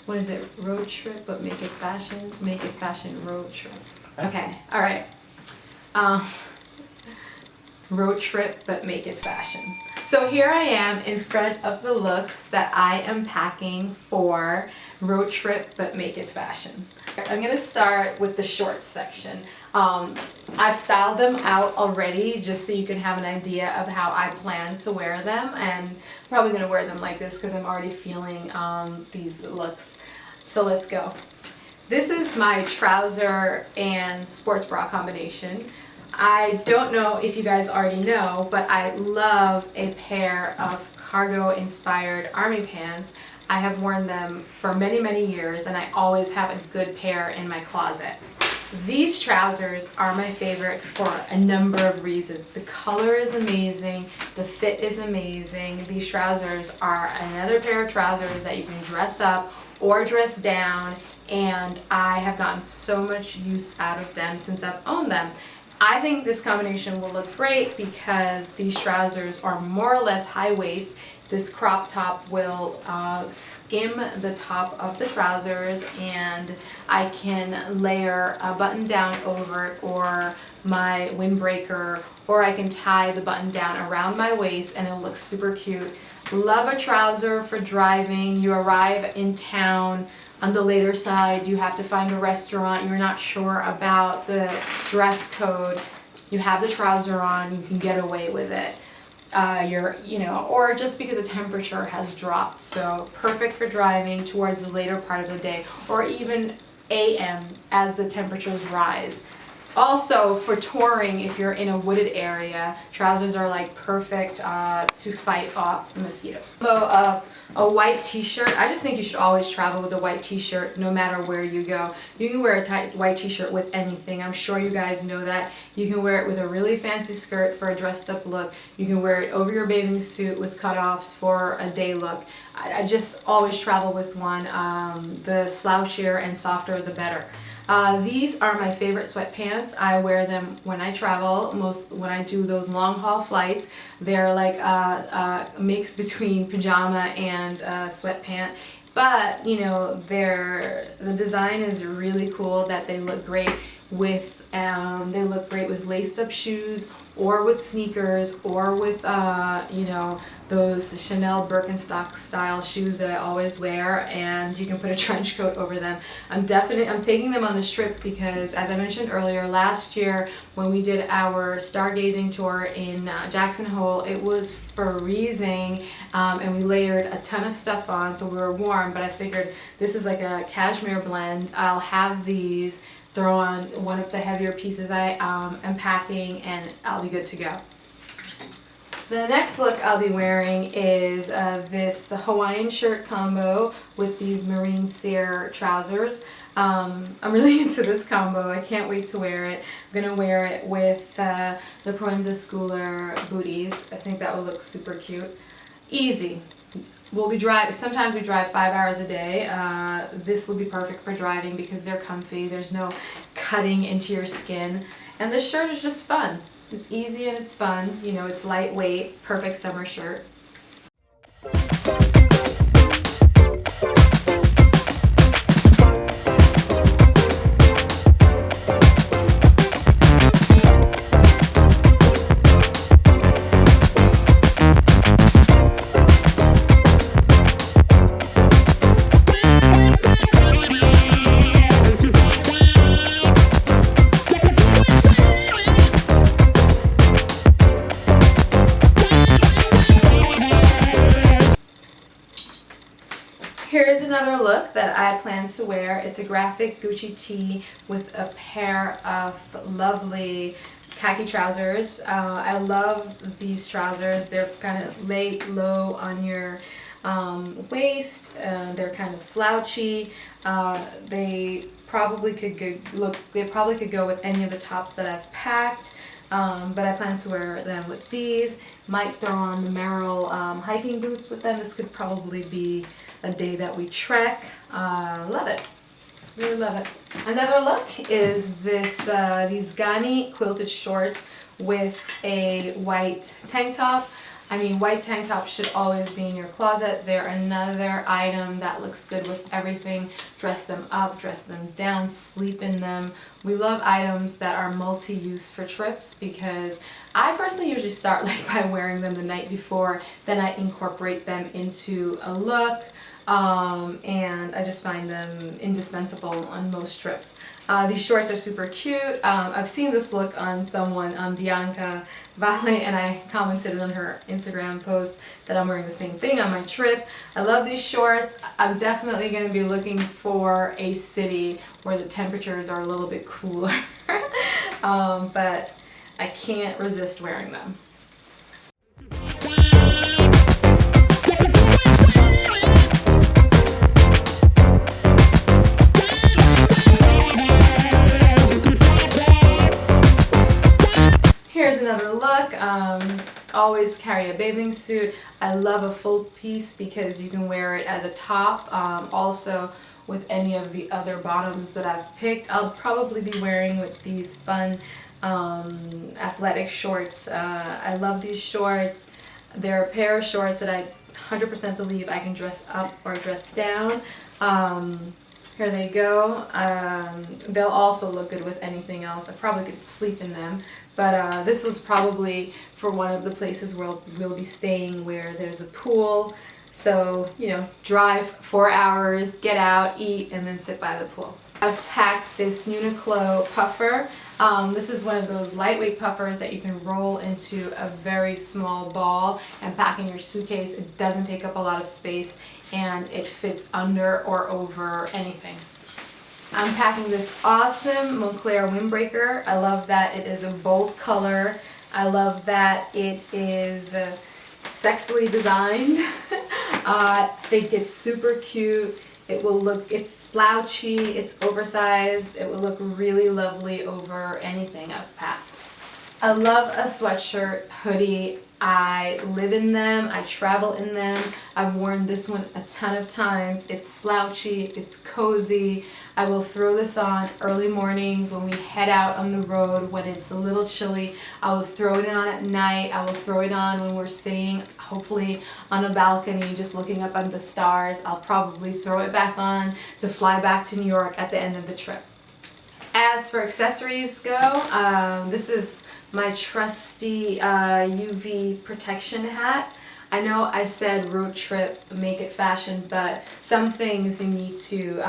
what is it? Road trip, but make it fashion. Make it fashion road trip. Okay, all right. Road trip, but make it fashion. So here I am in front of the looks that I am packing for road trip, but make it fashion. I'm gonna start with the shorts section. I've styled them out already just so you can have an idea of how I plan to wear them, and I'm probably gonna wear them like this because I'm already feeling these looks. So let's go. This is my trouser and sports bra combination. I don't know if you guys already know, but I love a pair of cargo inspired army pants. I have worn them for many, many years, and I always have a good pair in my closet. These trousers are my favorite for a number of reasons. The color is amazing, the fit is amazing. These trousers are another pair of trousers that you can dress up or dress down, and I have gotten so much use out of them since I've owned them. I think this combination will look great because these trousers are more or less high waist. This crop top will skim the top of the trousers, and I can layer a button down over it or my windbreaker, or I can tie the button down around my waist and it'll look super cute. Love a trouser for driving. You arrive in town. On the later side, you have to find a restaurant, you're not sure about the dress code, you have the trouser on, you can get away with it. Or just because the temperature has dropped, so perfect for driving towards the later part of the day, or even AM as the temperatures rise. Also for touring, if you're in a wooded area, trousers are like perfect to fight off the mosquitoes. So a white t-shirt, I just think you should always travel with a white t-shirt no matter where you go. You can wear a tight white t-shirt with anything. I'm sure you guys know that. You can wear it with a really fancy skirt for a dressed up look. You can wear it over your bathing suit with cutoffs for a day look. I just always travel with one. The slouchier and softer the better. These are my favorite sweatpants. I wear them when I travel, when I do those long haul flights. They're like a mix between pajama and sweatpant. But the design is really cool. That they look great with laced up shoes, or with sneakers, or with those Chanel Birkenstock style shoes that I always wear, and you can put a trench coat over them. I'm taking them on this trip because, as I mentioned earlier, last year when we did our stargazing tour in Jackson Hole, it was freezing, and we layered a ton of stuff on, so we were warm, but I figured this is like a cashmere blend. I'll have these, throw on one of the heavier pieces I am packing, and I'll be good to go. The next look I'll be wearing is this Hawaiian shirt combo with these marine sear trousers. I'm really into this combo. I can't wait to wear it. I'm gonna wear it with the Proenza Schooler booties. I think that will look super cute. Easy. Sometimes we drive 5 hours a day. This will be perfect for driving because they're comfy. There's no cutting into your skin. And this shirt is just fun. It's easy and it's fun. It's lightweight, perfect summer shirt. Here's another look that I plan to wear. It's a graphic Gucci tee with a pair of lovely khaki trousers. I love these trousers. They're kind of laid low on your waist. They're kind of slouchy. They probably could go with any of the tops that I've packed. But I plan to wear them with these. Might throw on the Merrell hiking boots with them. This could probably be a day that we trek. Love it. Really love it. Another look is these Ghani quilted shorts with a white tank top. I mean, white tank tops should always be in your closet. They're another item that looks good with everything. Dress them up, dress them down, sleep in them. We love items that are multi-use for trips because I personally usually start like by wearing them the night before, then I incorporate them into a look. And I just find them indispensable on most trips. These shorts are super cute. I've seen this look on someone, on Bianca Vale, and I commented on her Instagram post that I'm wearing the same thing on my trip. I love these shorts. I'm definitely going to be looking for a city where the temperatures are a little bit cooler, but I can't resist wearing them. Here's another look. Always carry a bathing suit. I love a full piece because you can wear it as a top. Also with any of the other bottoms that I've picked. I'll probably be wearing with these fun athletic shorts. I love these shorts. They're a pair of shorts that I 100% believe I can dress up or dress down. Here they go. They'll also look good with anything else. I probably could sleep in them, but this was probably for one of the places where we'll be staying where there's a pool. So, you know, drive 4 hours, get out, eat, and then sit by the pool. I've packed this Uniqlo Puffer. This is one of those lightweight puffers that you can roll into a very small ball and pack in your suitcase. It doesn't take up a lot of space and it fits under or over anything. I'm packing this awesome Moncler windbreaker. I love that it is a bold color. I love that it is sexily designed. I think it's super cute. It will look, it's slouchy, it's oversized, it will look really lovely over anything I've packed. I love a sweatshirt hoodie. I live in them, I travel in them. I've worn this one a ton of times. It's slouchy, it's cozy. I will throw this on early mornings when we head out on the road when it's a little chilly. I will throw it on at night. I will throw it on when we're sitting, hopefully on a balcony, just looking up at the stars. I'll probably throw it back on to fly back to New York at the end of the trip. As for accessories go, this is my trusty UV protection hat. I know I said road trip, make it fashion, but some things you need to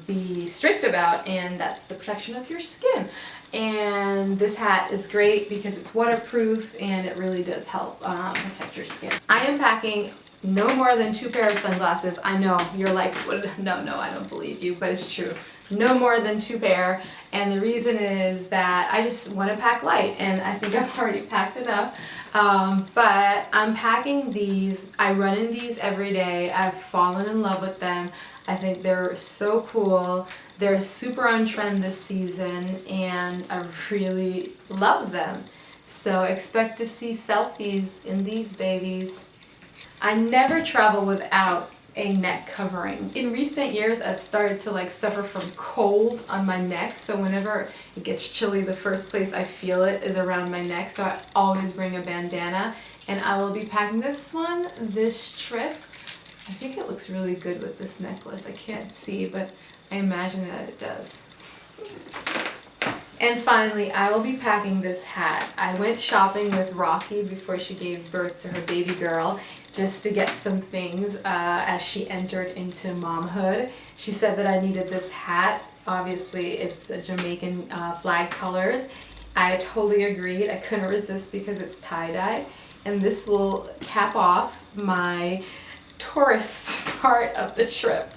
be strict about, and that's the protection of your skin. And this hat is great because it's waterproof and it really does help protect your skin. I am packing no more than 2 pairs of sunglasses. I know, you're like, no, I don't believe you, but it's true. No more than 2 pair, and the reason is that I just want to pack light, and I think I've already packed enough. But I'm packing these. I run in these every day. I've fallen in love with them. I think they're so cool. They're super on trend this season, and I really love them. So expect to see selfies in these babies. I never travel without a neck covering. In recent years, I've started to suffer from cold on my neck, so whenever it gets chilly, the first place I feel it is around my neck, so I always bring a bandana, and I will be packing this one this trip. I think it looks really good with this necklace. I can't see, but I imagine that it does. And finally, I will be packing this hat. I went shopping with Rocky before she gave birth to her baby girl just to get some things as she entered into momhood. She said that I needed this hat. Obviously, it's a Jamaican flag colors. I totally agreed. I couldn't resist because it's tie-dye. And this will cap off my tourist part of the trip.